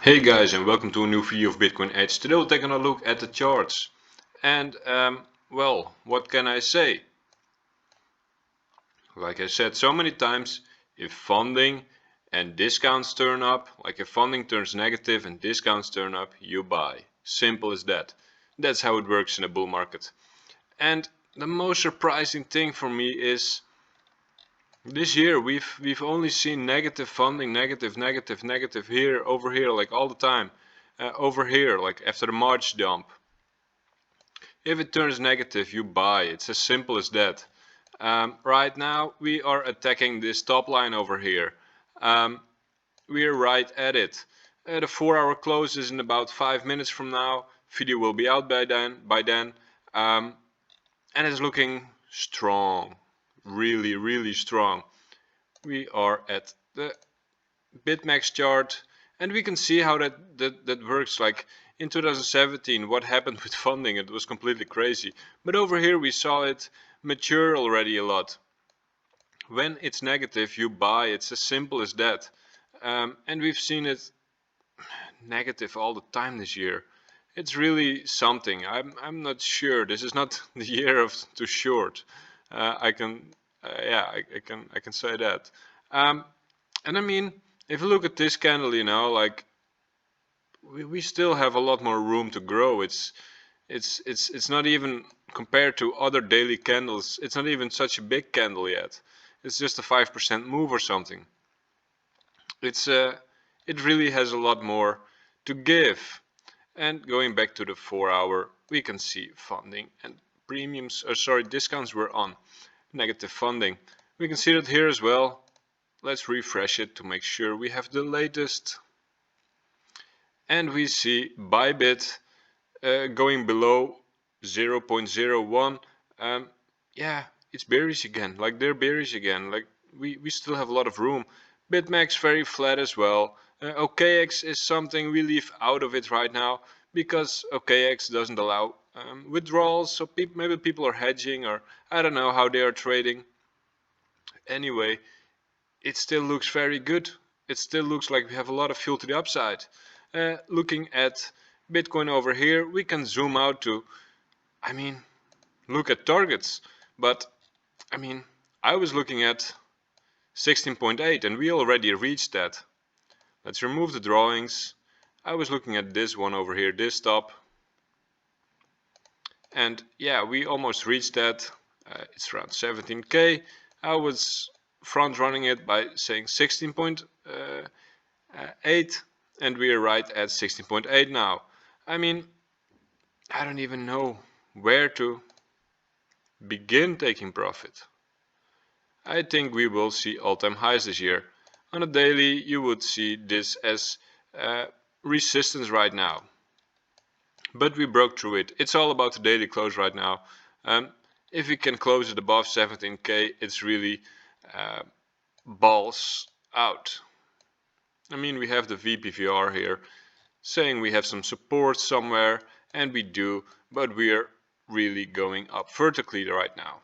Hey guys, and welcome to a new video of Bitcoin Edge. Today we're taking a look at the charts. And well, what can I say? Like I said so many times, if funding and discounts turn up, like if funding turns negative and discounts turn up, you buy. Simple as that. That's how it works in a bull market. And the most surprising thing for me is this year we've only seen negative funding, negative here, over here, like all the time. Over here, like after the March dump. If it turns negative, you buy. It's as simple as that. Right now we are attacking this top line over here. We are right at it. The 4-hour close is in about 5 minutes from now. Video will be out by then. And it's looking strong, really strong. We are at the Bitmex chart, and we can see how that works. Like in 2017, what happened with funding, it was completely crazy. But over here we saw it mature already a lot. When it's negative, you buy. It's as simple as that. And we've seen it negative all the time this year. It's really something. I'm not sure. This is not the year of too short. I can I can say that. And I mean, if you look at this candle, like we still have a lot more room to grow. It's not even compared to other daily candles. It's not even such a big candle yet. It's just a 5% move or something. It really has a lot more to give. And going back to the 4-hour, we can see funding and premiums, discounts were on. Negative funding. We can see that here as well. Let's refresh it to make sure we have the latest. And we see Bybit going below 0.01. Yeah, it's bearish again. Like they're bearish again. Like we still have a lot of room. Bitmex very flat as well. OKX is something we leave out of it right now because OKX doesn't allow withdrawals. So maybe people are hedging, or I don't know how they are trading. Anyway, it still looks very good. It still looks like we have a lot of fuel to the upside. Looking at Bitcoin over here, we can zoom out to, look at targets. But I was looking at 16.8 and we already reached that. Let's remove the drawings. I was looking at this one over here, this top. And yeah, we almost reached that. It's around 17k. I was front running it by saying 16.8, and we are right at 16.8 now. I don't even know where to begin taking profit. I think we will see all-time highs this year. On a daily, you would see this as resistance right now. But we broke through it. It's all about the daily close right now. If we can close it above 17k, it's really balls out. We have the VPVR here saying we have some support somewhere, and we do, but we are really going up vertically right now.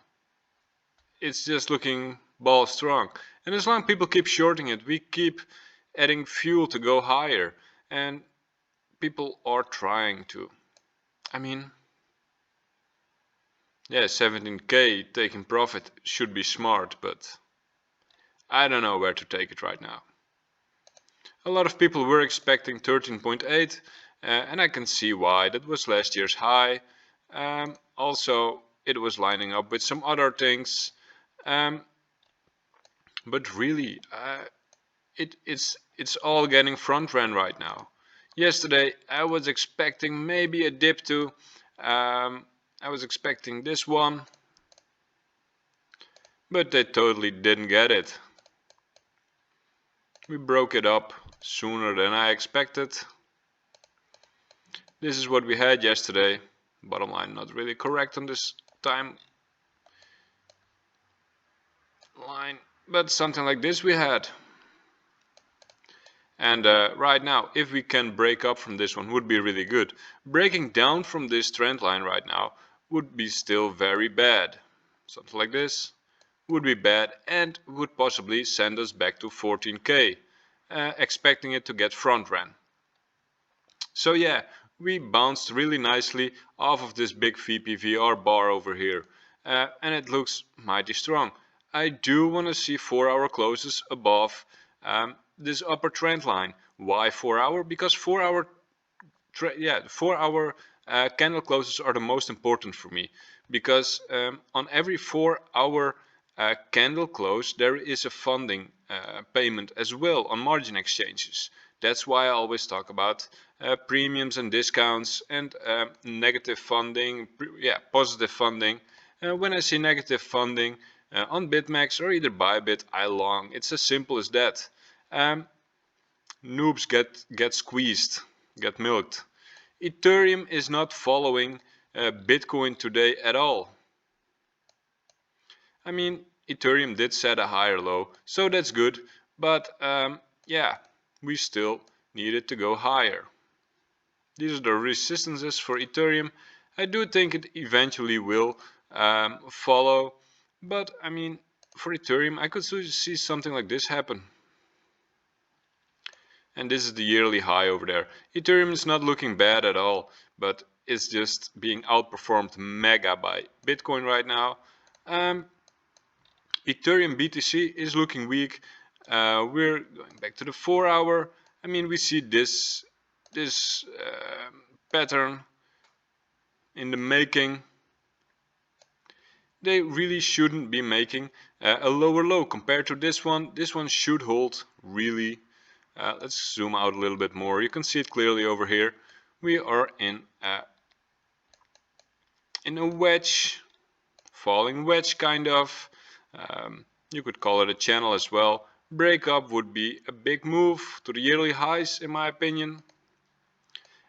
It's just looking ball strong, and as long as people keep shorting it, we keep adding fuel to go higher, and people are trying to. Yeah, 17k taking profit should be smart, but I don't know where to take it right now. A lot of people were expecting 13.8, and I can see why. That was last year's high. Also, it was lining up with some other things. But really, it's all getting front ran right now. Yesterday, I was expecting maybe a dip to. I was expecting this one, but they totally didn't get it. We broke it up sooner than I expected. This is what we had yesterday. Bottom line, not really correct on this time line, but something like this we had. And right now, if we can break up from this one, would be really good. Breaking down from this trend line right now would be still very bad. Something like this would be bad and would possibly send us back to 14k, expecting it to get front ran. So yeah, we bounced really nicely off of this big VPVR bar over here, and it looks mighty strong. I do want to see 4-hour closes above this upper trend line. Why 4-hour? Because 4-hour 4-hour candle closes are the most important for me, because on every 4-hour candle close there is a funding payment as well on margin exchanges. That's why I always talk about premiums and discounts and negative funding, positive funding. When I see negative funding on Bitmex or either Bybit, I long. It's as simple as that. Noobs get squeezed, get milked. Ethereum is not following Bitcoin today at all. I mean, Ethereum did set a higher low, so that's good, but yeah, we still need it to go higher. These are the resistances for Ethereum. I do think it eventually will follow, but I mean, for Ethereum, I could see something like this happen. And this is the yearly high over there. Ethereum is not looking bad at all, but it's just being outperformed mega by Bitcoin right now. Ethereum BTC is looking weak. We're going back to the 4-hour. I mean, we see this pattern in the making. They really shouldn't be making a lower low compared to this one. This one should hold really. Let's zoom out a little bit more. You can see it clearly over here. We are in a wedge, falling wedge kind of. You could call it a channel as well. Breakup would be a big move to the yearly highs in my opinion.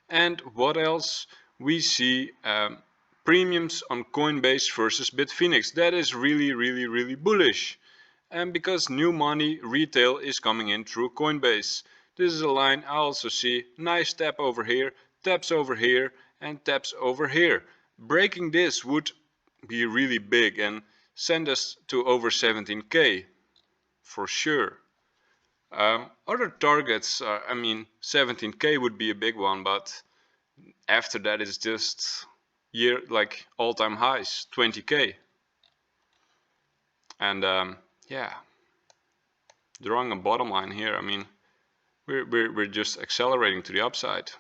And what else? We see premiums on Coinbase versus Bitfinex. That is really bullish. And because new money retail is coming in through Coinbase. This is a line I also see. Nice tap over here, taps over here, and taps over here. Breaking this would be really big and send us to over 17k for sure. Other targets, I mean, 17k would be a big one, but after that it's just all-time highs, 20k. And yeah, drawing a bottom line here, I mean, we're just accelerating to the upside,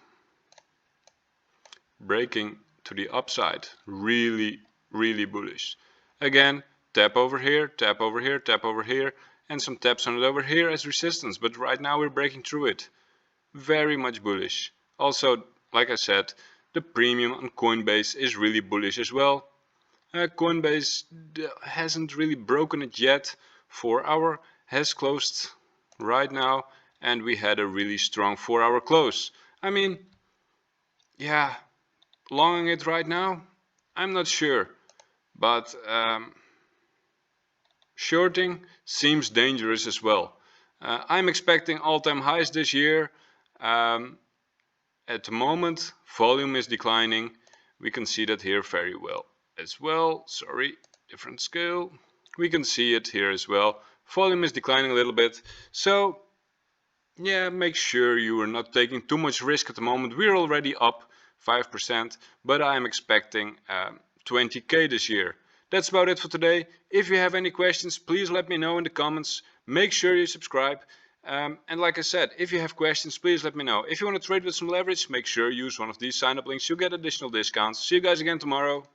breaking to the upside, really bullish. Again, tap over here, tap over here, tap over here, and some taps on it over here as resistance, but right now we're breaking through it. Very much bullish. Also, like I said, the premium on Coinbase is really bullish as well. Coinbase hasn't really broken it yet. 4-hour has closed right now, and we had a really strong 4-hour close. I mean, yeah, longing it right now, I'm not sure, but shorting seems dangerous as well. I'm expecting all-time highs this year. At the moment, volume is declining. We can see that here very well as well. Sorry, different scale. We can see it here as well. Volume is declining a little bit. So yeah, make sure you are not taking too much risk at the moment. We're already up 5%, but I'm expecting 20k this year. That's about it for today. If you have any questions, please let me know in the comments. Make sure you subscribe. And like I said, if you have questions, please let me know. If you want to trade with some leverage, make sure you use one of these sign up links. You'll get additional discounts. See you guys again tomorrow.